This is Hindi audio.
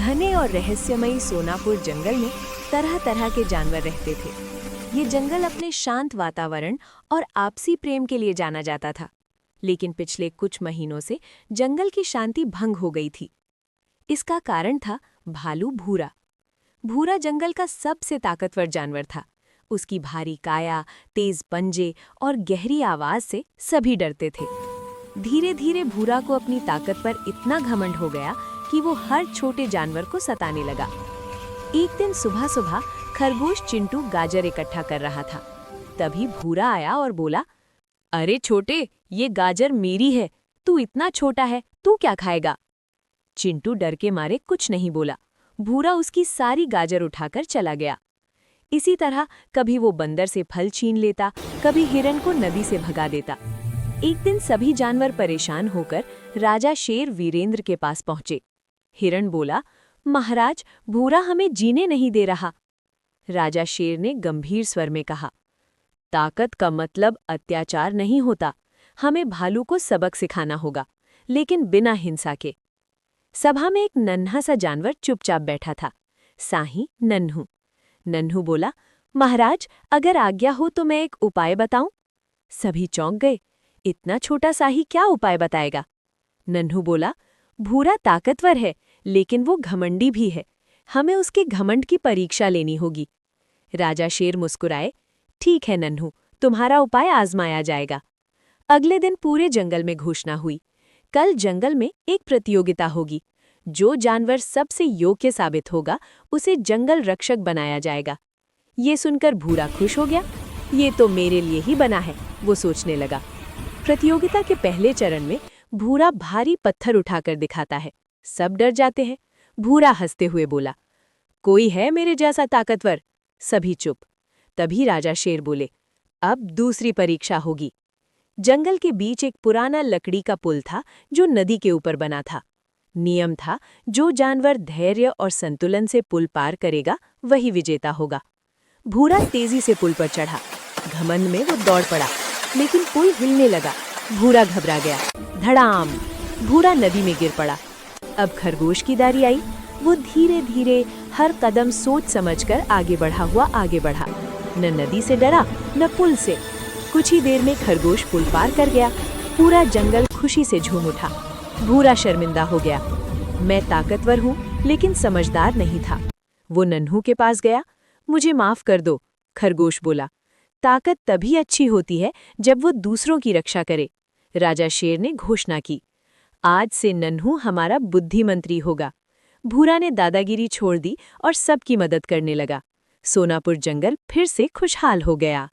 घने और रहस्यमयी सोनापुर जंगल में तरह तरह के जानवर रहते थे। ये जंगल अपने शांत वातावरण और आपसी प्रेम के लिए जाना जाता था। लेकिन पिछले कुछ महीनों से जंगल की शांति भंग हो गई थी। इसका कारण था भालू भूरा। भूरा जंगल का सबसे ताकतवर जानवर था। उसकी भारी काया, तेज पंजे और गहरी आवाज से सभी डरते थे। धीरे धीरे भूरा को अपनी ताकत पर इतना घमंड हो गया कि वो हर छोटे जानवर को सताने लगा। एक दिन सुबह सुबह खरगोश चिंटू गाजर इकट्ठा कर रहा था। तभी भूरा आया और बोला, अरे छोटे, ये गाजर मेरी है, तू इतना छोटा है, तू क्या खाएगा? चिंटू डर के मारे कुछ नहीं बोला। भूरा उसकी सारी गाजर उठाकर चला गया। इसी तरह कभी वो बंदर से फल छीन लेता, कभी हिरन को नदी से भगा देता। एक दिन सभी जानवर परेशान होकर राजा शेर वीरेंद्र के पास पहुंचे। हिरन बोला, महाराज, भूरा हमें जीने नहीं दे रहा। राजा शेर ने गंभीर स्वर में कहा, ताकत का मतलब अत्याचार नहीं होता। हमें भालू को सबक सिखाना होगा, लेकिन बिना हिंसा के। सभा में एक नन्हा सा जानवर चुपचाप बैठा था, साही नन्हू। नन्हू बोला, महाराज, अगर आज्ञा हो तो मैं एक उपाय बताऊं? सभी चौंक गए। इतना छोटा साही क्या उपाय बताएगा? नन्हू बोला, भूरा ताकतवर है, लेकिन वो घमंडी भी है। हमें उसके घमंड की परीक्षा लेनी होगी। राजा शेर मुस्कुराए, ठीक है नन्हू, तुम्हारा उपाय आजमाया जाएगा। अगले दिन पूरे जंगल में घोषणा हुई, कल जंगल में एक प्रतियोगिता होगी। जो जानवर सबसे योग्य साबित होगा, उसे जंगल रक्षक बनाया जाएगा। ये सुनकर भूरा खुश हो गया। ये तो मेरे लिए ही बना है, वो सोचने लगा। प्रतियोगिता के पहले चरण में भूरा भारी पत्थर उठाकर दिखाता है। सब डर जाते हैं। भूरा हंसते हुए बोला, कोई है मेरे जैसा ताकतवर? सभी चुप। तभी राजा शेर बोले, अब दूसरी परीक्षा होगी। जंगल के बीच एक पुराना लकड़ी का पुल था जो नदी के ऊपर बना था। नियम था, जो जानवर धैर्य और संतुलन से पुल पार करेगा वही विजेता होगा। भूरा तेजी से पुल पर चढ़ा। घमंड में वो दौड़ पड़ा, लेकिन पुल हिलने लगा। भूरा घबरा गया। धड़ाम! भूरा नदी में गिर पड़ा। अब खरगोश की बारी आई। वो धीरे धीरे हर कदम सोच समझकर आगे बढ़ा। न नदी से डरा, न पुल से। कुछ ही देर में खरगोश पुल पार कर गया। पूरा जंगल खुशी से झूम उठा। भूरा शर्मिंदा हो गया। मैं ताकतवर हूँ, लेकिन समझदार नहीं था। वो नन्हू के पास गया। मुझे माफ कर दो, खरगोश बोला। ताकत तभी अच्छी होती है जब वो दूसरों की रक्षा करे। राजा शेर ने घोषणा की, आज से नन्हू हमारा बुद्धिमंत्री होगा। भूरा ने दादागिरी छोड़ दी और सबकी मदद करने लगा। सोनापुर जंगल फिर से खुशहाल हो गया।